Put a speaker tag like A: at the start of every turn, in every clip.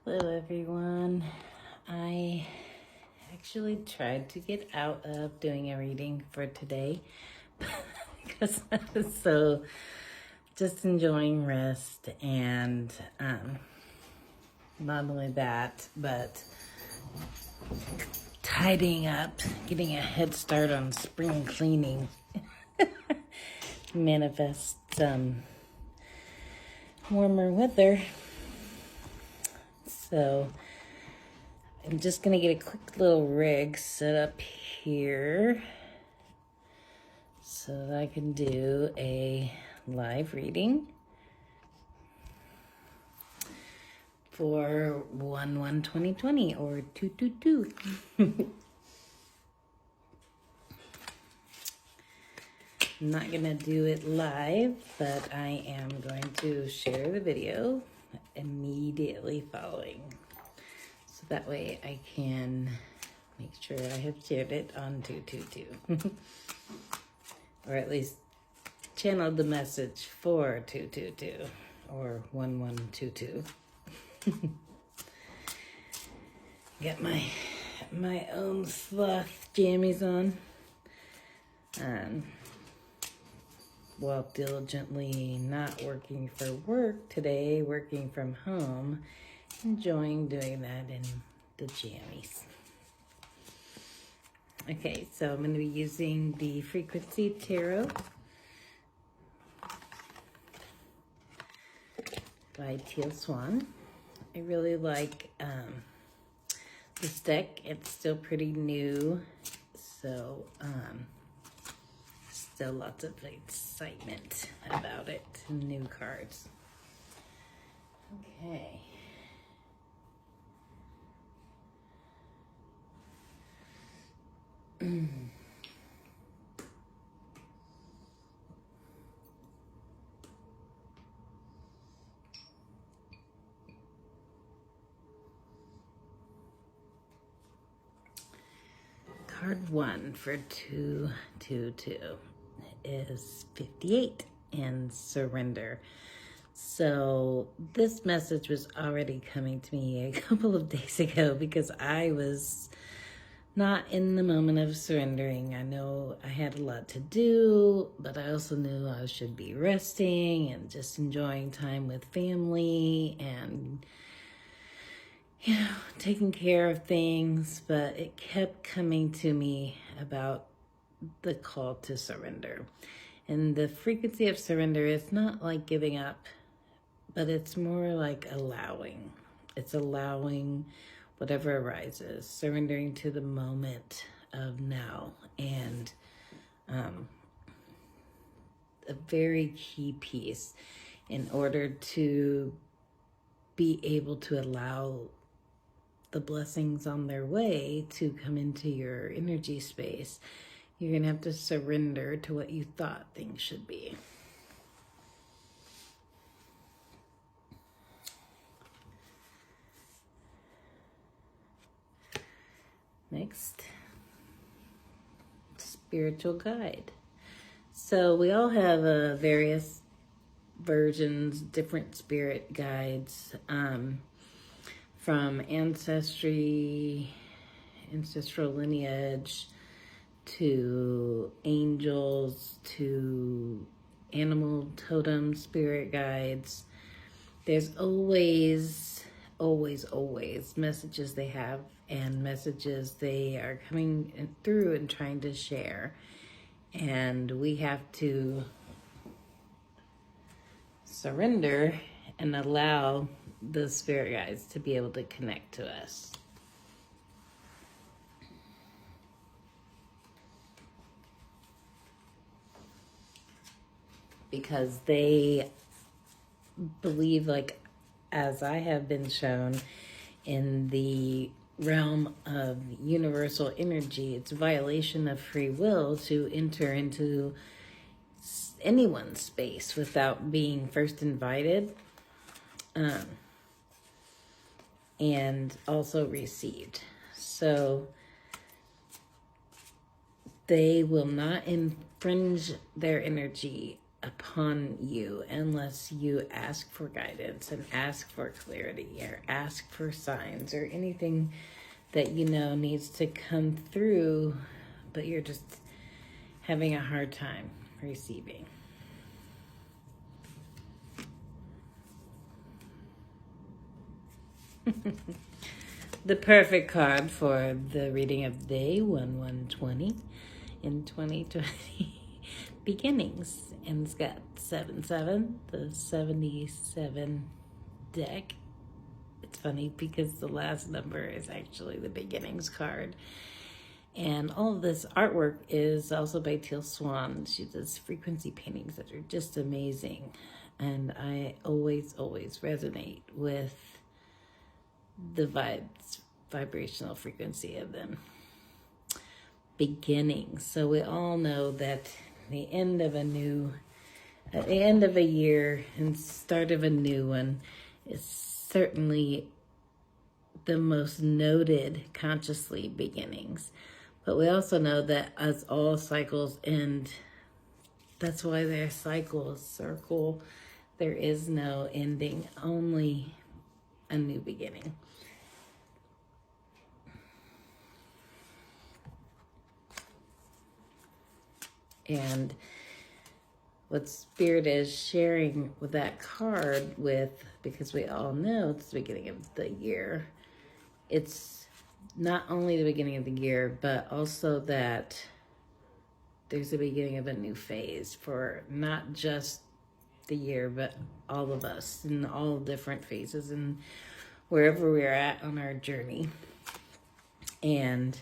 A: Hello everyone. I actually tried to get out of doing a reading for today because I was so just enjoying rest and not only that, but tidying up, getting a head start on spring cleaning. Manifest some warmer weather. So I'm just gonna get a quick little rig set up here so that I can do a live reading for 1/1/2020 or 222. I'm not gonna do it live, but I am going to share the video immediately following. So that way I can make sure I have shared it on 222. Or at least channeled the message for 222 or 1122. Got my own sloth jammies on. While diligently not working for work today, working from home, enjoying doing that in the jammies. Okay, so I'm going to be using the Frequency Tarot by Teal Swan. I really like this deck. It's still pretty new, so still lots of excitement about it. New cards. Okay. Card 1 for 222 is 58 and surrender. So this message was already coming to me a couple of days ago because I was not in the moment of surrendering. I know I had a lot to do, but I also knew I should be resting and just enjoying time with family and, you know, taking care of things. But it kept coming to me about the call to surrender. And the frequency of surrender is not like giving up, but it's more like allowing. It's allowing whatever arises, surrendering to the moment of now. And a very key piece in order to be able to allow the blessings on their way to come into your energy space, you're going to have to surrender to what you thought things should be. Next, spiritual guide. So we all have various versions, different spirit guides, from ancestry, ancestral lineage, to angels, to animal totem spirit guides. There's always messages they have and messages they are coming through and trying to share. And we have to surrender and allow the spirit guides to be able to connect to us. Because they believe, like, as I have been shown, in the realm of universal energy, it's a violation of free will to enter into anyone's space without being first invited and also received. So they will not infringe their energy upon you unless you ask for guidance and ask for clarity or ask for signs or anything that you know needs to come through, but you're just having a hard time receiving. The perfect card for the reading of day 1120 in 2020 beginnings, and it's got 77, the 77 deck. It's funny because the last number is actually the beginnings card. And all of this artwork is also by Teal Swan. She does frequency paintings that are just amazing. And I always resonate with the vibrational frequency of them. Beginnings. So we all know that the end of a year and start of a new one is certainly the most noted consciously beginnings. But we also know that as all cycles end, that's why they're cycles, circle. There is no ending, only a new beginning. And what Spirit is sharing with that card with, because we all know it's the beginning of the year, it's not only the beginning of the year, but also that there's the beginning of a new phase for not just the year, but all of us in all different phases and wherever we're at on our journey. And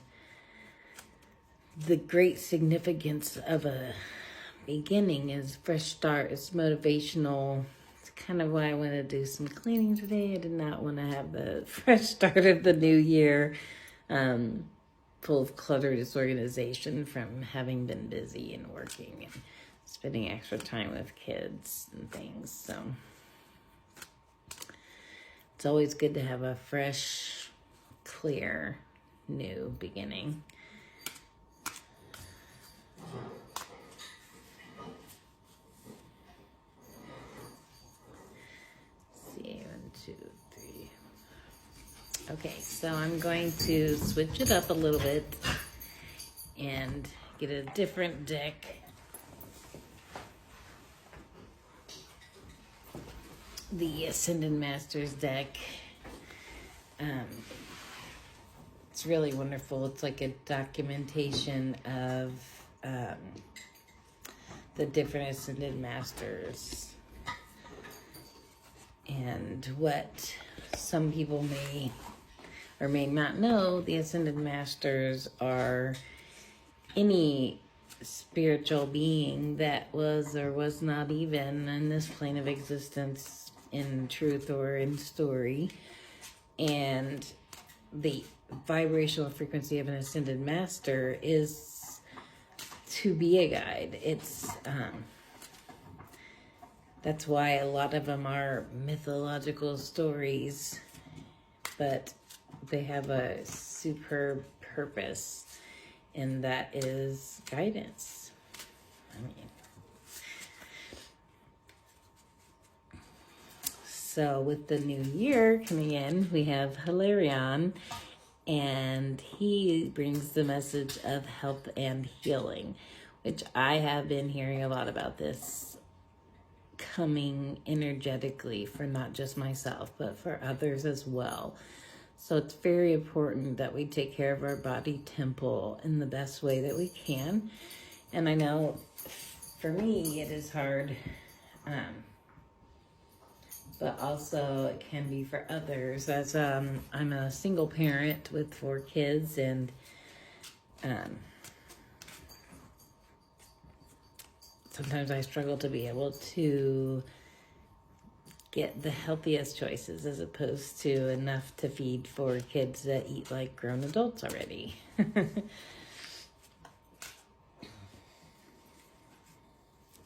A: the great significance of a beginning is fresh start. It's motivational. It's kind of why I want to do some cleaning today. I did not want to have the fresh start of the new year full of clutter, disorganization from having been busy and working and spending extra time with kids and things. So it's always good to have a fresh, clear, new beginning. Okay, so I'm going to switch it up a little bit and get a different deck. The Ascended Masters deck. It's really wonderful. It's like a documentation of the different Ascended Masters and what some people may or may not know. The Ascended Masters are any spiritual being that was or was not even in this plane of existence in truth or in story. And the vibrational frequency of an Ascended Master is to be a guide. It's that's why a lot of them are mythological stories, but they have a superb purpose, and that is guidance. So with the new year coming in, we have Hilarion, and he brings the message of health and healing, which I have been hearing a lot about this coming energetically for not just myself, but for others as well. So it's very important that we take care of our body temple in the best way that we can. And I know for me it is hard, but also it can be for others, as I'm a single parent with 4 kids, and sometimes I struggle to be able to get the healthiest choices as opposed to enough to feed 4 kids that eat like grown adults already.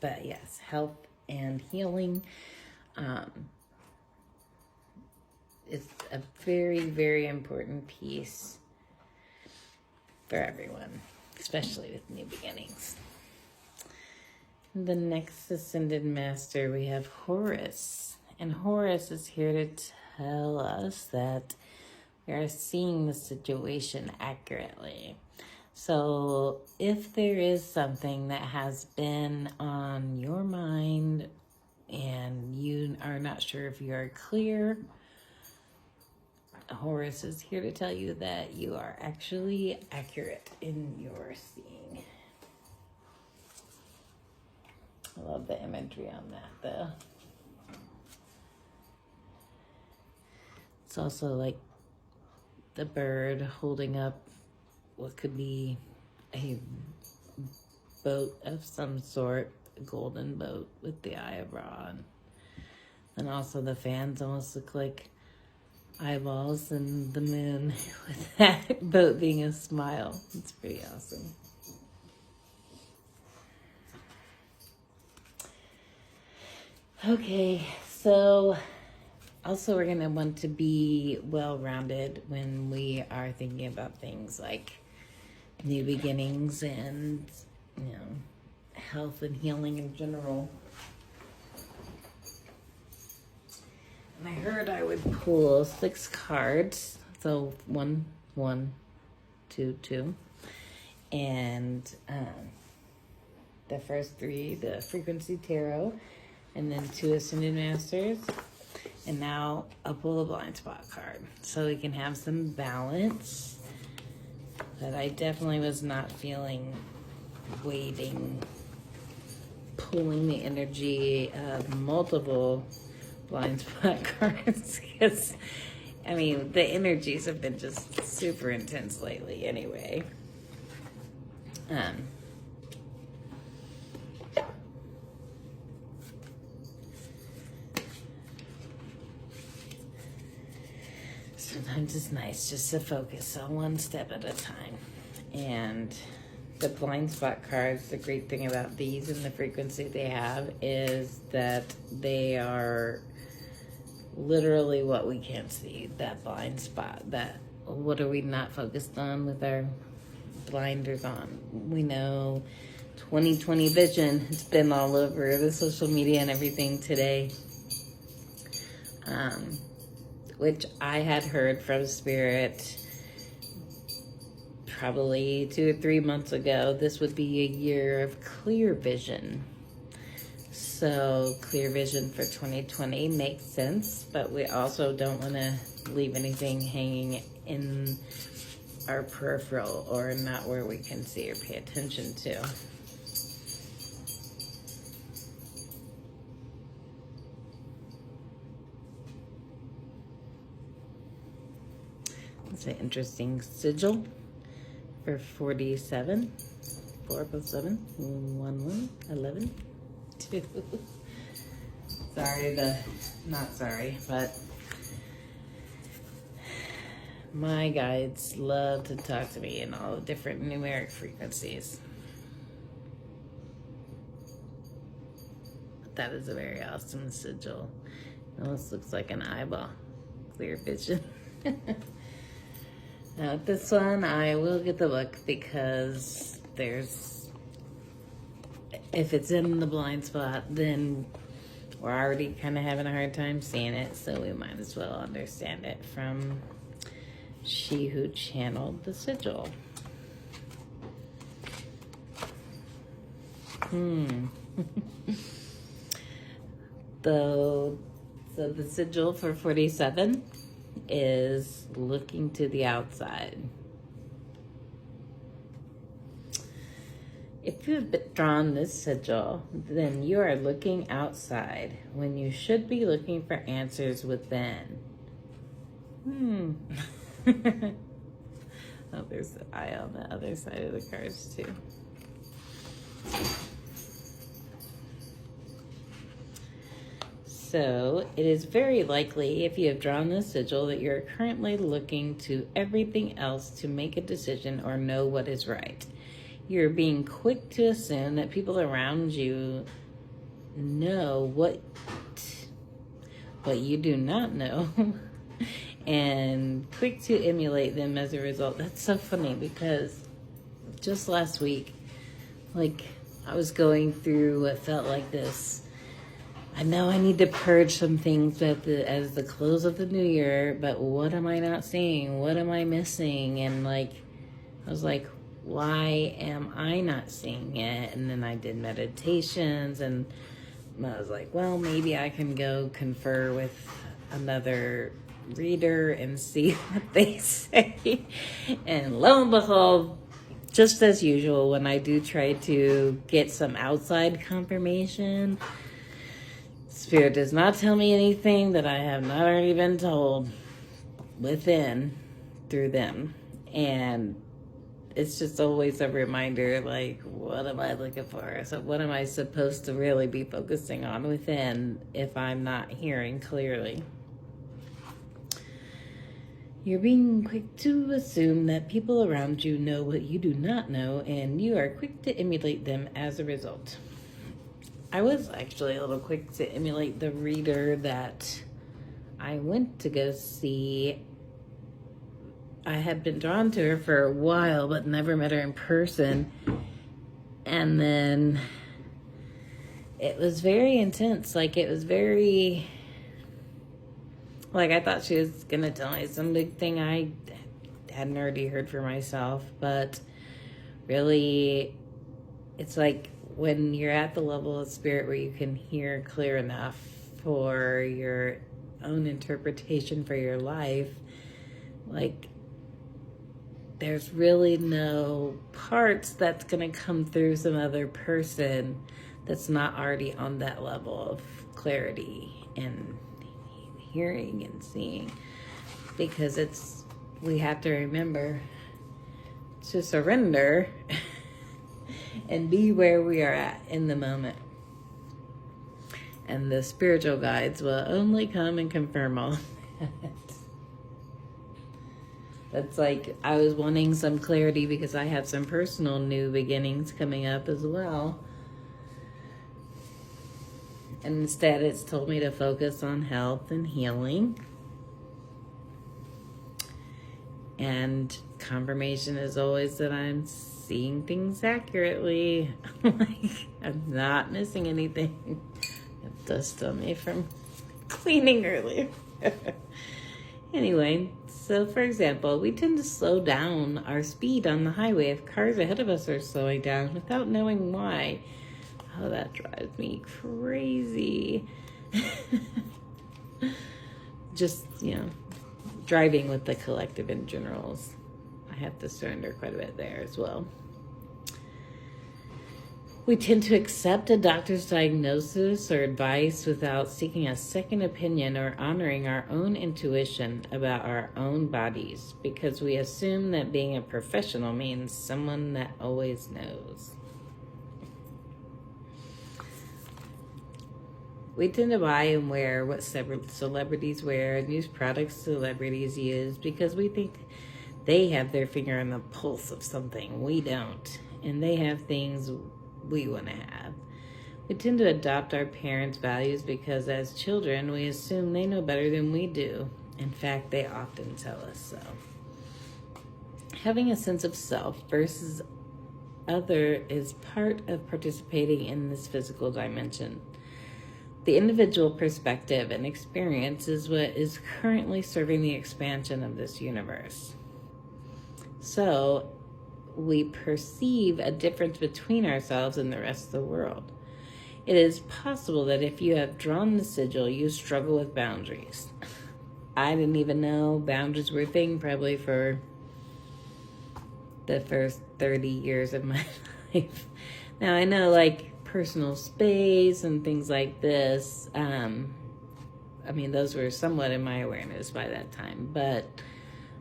A: But yes, health and healing is a very, very important piece for everyone, especially with new beginnings. The next Ascended Master, we have Horus. And Horus is here to tell us that we are seeing the situation accurately. So if there is something that has been on your mind and you are not sure if you are clear, Horus is here to tell you that you are actually accurate in your seeing. I love the imagery on that, though. It's also like the bird holding up what could be a boat of some sort, a golden boat with the eye of Ra. And also the fans almost look like eyeballs, and the moon with that boat being a smile. It's pretty awesome. Okay, so also we're going to want to be well-rounded when we are thinking about things like new beginnings and, health and healing in general. And I heard I would pull 6 cards. So 1, 1, 2, 2. And the first 3, the Frequency Tarot. And then 2 Ascended Masters. And now I'll pull a blind spot card. So we can have some balance. But I definitely was not feeling waiting, pulling the energy of multiple blind spot cards. Because, the energies have been just super intense lately anyway. Sometimes it's nice just to focus on one step at a time. And the blind spot cards, the great thing about these and the frequency they have is that they are literally what we can't see, that blind spot. That what are we not focused on with our blinders on? We know 2020 vision, it's been all over the social media and everything today. Which I had heard from Spirit probably 2 or 3 months ago. This would be a year of clear vision. So clear vision for 2020 makes sense, but we also don't want to leave anything hanging in our peripheral or not where we can see or pay attention to. It's an interesting sigil for 47. 4 plus 7. 1, 1, 11. 2. Sorry, but my guides love to talk to me in all the different numeric frequencies. That is a very awesome sigil. It almost looks like an eyeball. Clear vision. Now this one, I will get the book because if it's in the blind spot, then we're already kind of having a hard time seeing it, so we might as well understand it from she who channeled the sigil. So the sigil for 47 is looking to the outside. If you've drawn this sigil, then you are looking outside when you should be looking for answers within. Oh, there's the eye on the other side of the cards too. So it is very likely, if you have drawn this sigil, that you're currently looking to everything else to make a decision or know what is right. You're being quick to assume that people around you know what you do not know and quick to emulate them as a result. That's so funny because just last week, I was going through what felt like this. I know I need to purge some things as the close of the new year, but what am I not seeing? What am I missing? And like, I was like, why am I not seeing it? And then I did meditations, and I was like, well, maybe I can go confer with another reader and see what they say. And lo and behold, just as usual, when I do try to get some outside confirmation, Spirit does not tell me anything that I have not already been told within through them. And it's just always a reminder, like, what am I looking for? So what am I supposed to really be focusing on within if I'm not hearing clearly? You're being quick to assume that people around you know what you do not know, and you are quick to emulate them as a result. I was actually a little quick to emulate the reader that I went to go see. I had been drawn to her for a while, but never met her in person. And then it was very intense. Like, it was very... Like, I thought she was going to tell me some big thing I hadn't already heard for myself. But really, it's like when you're at the level of spirit where you can hear clear enough for your own interpretation for your life, like, there's really no parts that's going to come through some other person that's not already on that level of clarity and hearing and seeing. Because we have to remember to surrender and be where we are at in the moment. And the spiritual guides will only come and confirm all that. That's like, I was wanting some clarity because I have some personal new beginnings coming up as well. And instead, it's told me to focus on health and healing. And confirmation is always that I'm seeing things accurately. Like, I'm not missing anything. It does stop me from cleaning earlier. Anyway, so for example, we tend to slow down our speed on the highway if cars ahead of us are slowing down without knowing why. Oh, that drives me crazy. Just, driving with the collective in general, I have to surrender quite a bit there as well. We tend to accept a doctor's diagnosis or advice without seeking a second opinion or honoring our own intuition about our own bodies because we assume that being a professional means someone that always knows. We tend to buy and wear what celebrities wear and use products celebrities use because we think they have their finger on the pulse of something. We don't. And they have things we want to have. We tend to adopt our parents' values because as children, we assume they know better than we do. In fact, they often tell us so. Having a sense of self versus other is part of participating in this physical dimension. The individual perspective and experience is what is currently serving the expansion of this universe. So, we perceive a difference between ourselves and the rest of the world. It is possible that if you have drawn the sigil, you struggle with boundaries. I didn't even know boundaries were a thing probably for the first 30 years of my life. Now, I know, like, personal space and things like this, those were somewhat in my awareness by that time. But,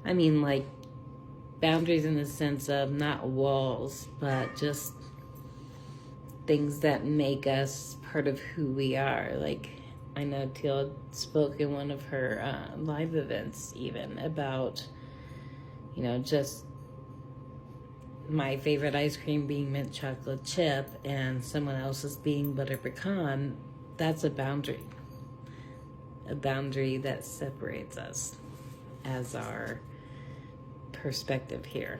A: like, boundaries in the sense of not walls, but just things that make us part of who we are. Like, I know Teal spoke in one of her live events even about, just my favorite ice cream being mint chocolate chip and someone else's being butter pecan. That's a boundary that separates us as our perspective here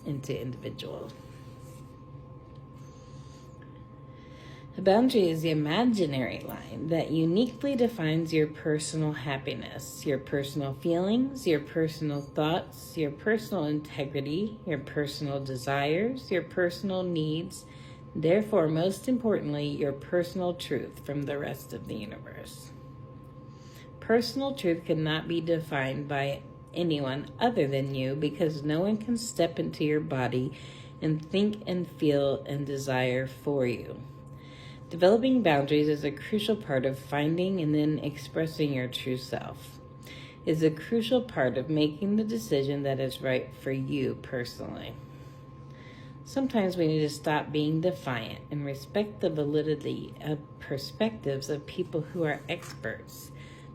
A: into individual. A boundary is the imaginary line that uniquely defines your personal happiness, your personal feelings, your personal thoughts, your personal integrity, your personal desires, your personal needs, therefore, most importantly, your personal truth from the rest of the universe. Personal truth cannot be defined by anyone other than you because no one can step into your body and think and feel and desire for you. Developing boundaries is a crucial part of finding and then expressing your true self. It is a crucial part of making the decision that is right for you personally. Sometimes we need to stop being defiant and respect the validity of perspectives of people who are experts,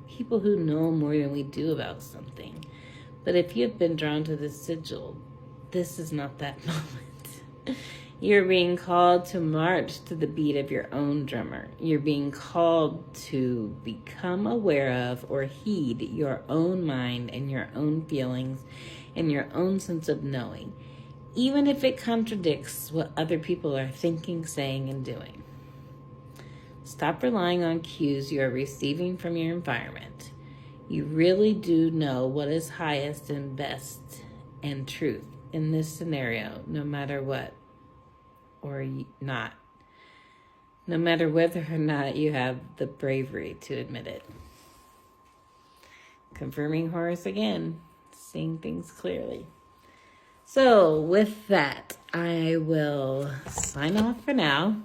A: people who know more than we do about something. But if you have been drawn to the sigil, this is not that moment. You're being called to march to the beat of your own drummer. You're being called to become aware of or heed your own mind and your own feelings and your own sense of knowing, even if it contradicts what other people are thinking, saying, and doing. Stop relying on cues you are receiving from your environment. You really do know what is highest and best and truth in this scenario, no matter what. Or not, no matter whether or not you have the bravery to admit it. Confirming Horus again, seeing things clearly. So with that, I will sign off for now.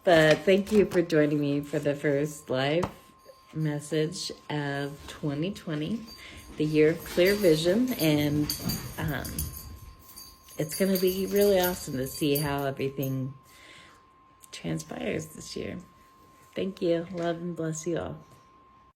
A: But thank you for joining me for the first live message of 2020, the year of clear vision, and it's going to be really awesome to see how everything transpires this year. Thank you. Love and bless you all.